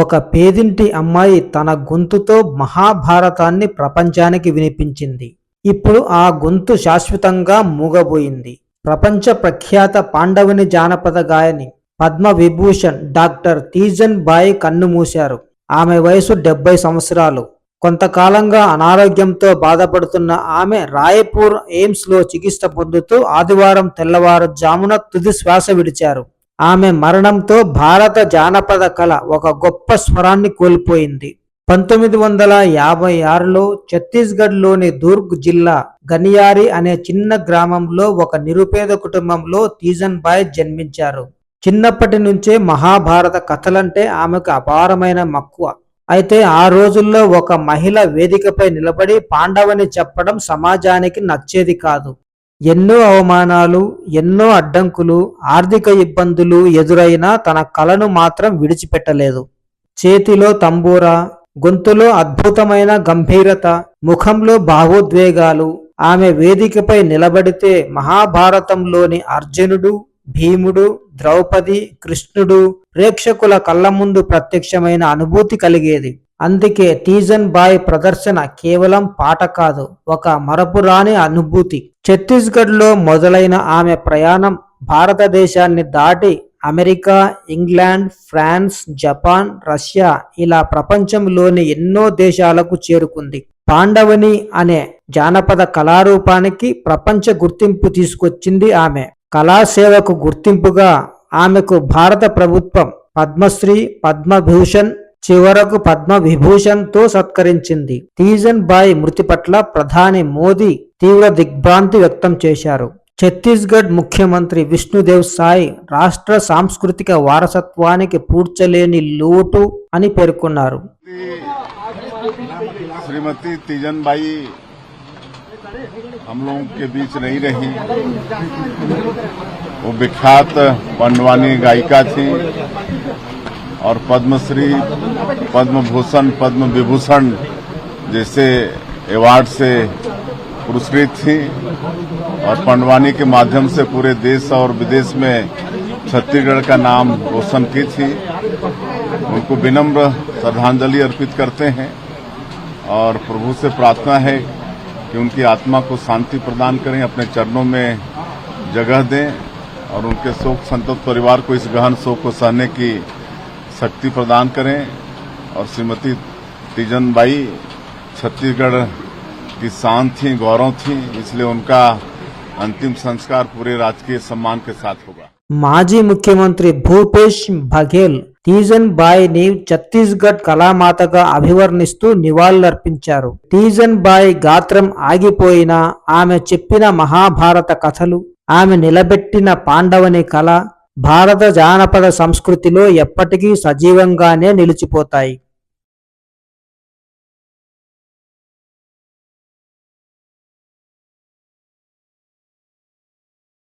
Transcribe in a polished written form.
ఒక పేదింటి అమ్మాయి తన గొంతుతో మహాభారతాన్ని ప్రపంచానికి వినిపించింది. ఇప్పుడు ఆ గొంతు శాశ్వతంగా మూగబోయింది. ప్రపంచ ప్రఖ్యాత పాండవుని జానపద గాయని పద్మవిభూషణ్ డాక్టర్ తీజన్ బాయి కన్నుమూశారు. ఆమె వయసు 70 సంవత్సరాలు. కొంతకాలంగా అనారోగ్యంతో బాధపడుతున్న ఆమె రాయపూర్ ఎయిమ్స్ లో చికిత్స పొందుతూ ఆదివారం తెల్లవారుజామున తుది శ్వాస విడిచారు. ఆమె మరణంతో భారత జానపద కళ ఒక గొప్ప స్వరాన్ని కోల్పోయింది. 1956లో ఛత్తీస్గఢ్లోని దుర్గ్ జిల్లా గనియారి అనే చిన్న గ్రామంలో ఒక నిరుపేద కుటుంబంలో తీజన్ బాయ్ జన్మించారు. చిన్నప్పటి నుంచే మహాభారత కథలంటే ఆమెకు అపారమైన మక్కువ. అయితే ఆ రోజుల్లో ఒక మహిళ వేదికపై నిలబడి పాండవని చెప్పడం సమాజానికి నచ్చేది కాదు. ఎన్నో అవమానాలు, ఎన్నో అడ్డంకులు, ఆర్థిక ఇబ్బందులు ఎదురైనా తన కళను మాత్రం విడిచిపెట్టలేదు. చేతిలో తంబూరా, గొంతులో అద్భుతమైన గంభీరత, ముఖంలో భావోద్వేగాలు. ఆమె వేదికపై నిలబడితే మహాభారతంలోని అర్జునుడు, భీముడు, ద్రౌపది, కృష్ణుడు ప్రేక్షకుల కళ్ళ ముందు ప్రత్యక్షమైన అనుభూతి కలిగేది. అందుకే తీజన్ బాయ్ ప్రదర్శన కేవలం పాట కాదు, ఒక మరపురాని అనుభూతి. ఛత్తీస్గఢ్లో మొదలైన ఆమె ప్రయాణం భారతదేశాన్ని దాటి America, England, France, Japan, Russia ఇలా ప్రపంచంలోని ఎన్నో దేశాలకు చేరుకుంది. పాండవని అనే జానపద కళారూపానికి ప్రపంచ గుర్తింపు తీసుకొచ్చింది ఆమె. కళాసేవకు గుర్తింపుగా ఆమెకు భారత ప్రభుత్వం పద్మశ్రీ, పద్మభూషణ్, చివరకు పద్మవిభూషణ్తో సత్కరించింది. తీజన్ బాయ్ మృతి పట్ల ప్రధాని మోదీ తీవ్ర దిగ్భ్రాంతి వ్యక్తం చేశారు. ఛత్తీస్గఢ్ ముఖ్యమంత్రి విష్ణుదేవ్ సాయ్ రాష్ట్ర సాంస్కృతిక వారసత్వానికి పూడ్చలేని లోటు అని పేర్కొన్నారు. श्रीमती तीजन बाई हम लोगों के बीच नहीं रही। वो विख्यात पंडवानी गायिका थी और पद्मश्री, पद्मभूषण, पद्म विभूषण जैसे अवार्ड से पुरस्कृत थी और पंडवानी के माध्यम से पूरे देश और विदेश में छत्तीसगढ़ का नाम रोशन की थी। उनको विनम्र श्रद्धांजलि अर्पित करते हैं और प्रभु से प्रार्थना है कि उनकी आत्मा को शांति प्रदान करें, अपने चरणों में जगह दें और उनके शोक संतप्त परिवार को इस गहन शोक को सहने की शक्ति प्रदान करें। और श्रीमती तीजन बाई छत्तीसगढ़ की शान थी, गौरव थी, इसलिए उनका अंतिम संस्कार पूरे राजकीय सम्मान के साथ होगा. మాజీ ముఖ్యమంత్రి భూపేష్ బఘేల్ తీజన్ బాయ్ ని ఛత్తీస్గఢ్ కళామాతగా అభివర్ణిస్తూ నివాళులర్పించారు. తీజన్ బాయ్ గాత్రం ఆగిపోయినా ఆమె చెప్పిన మహాభారత కథలు, ఆమె నిలబెట్టిన పాండవని కళ భారత జానపద సంస్కృతిలో ఎప్పటికీ సజీవంగానే నిలిచిపోతాయి.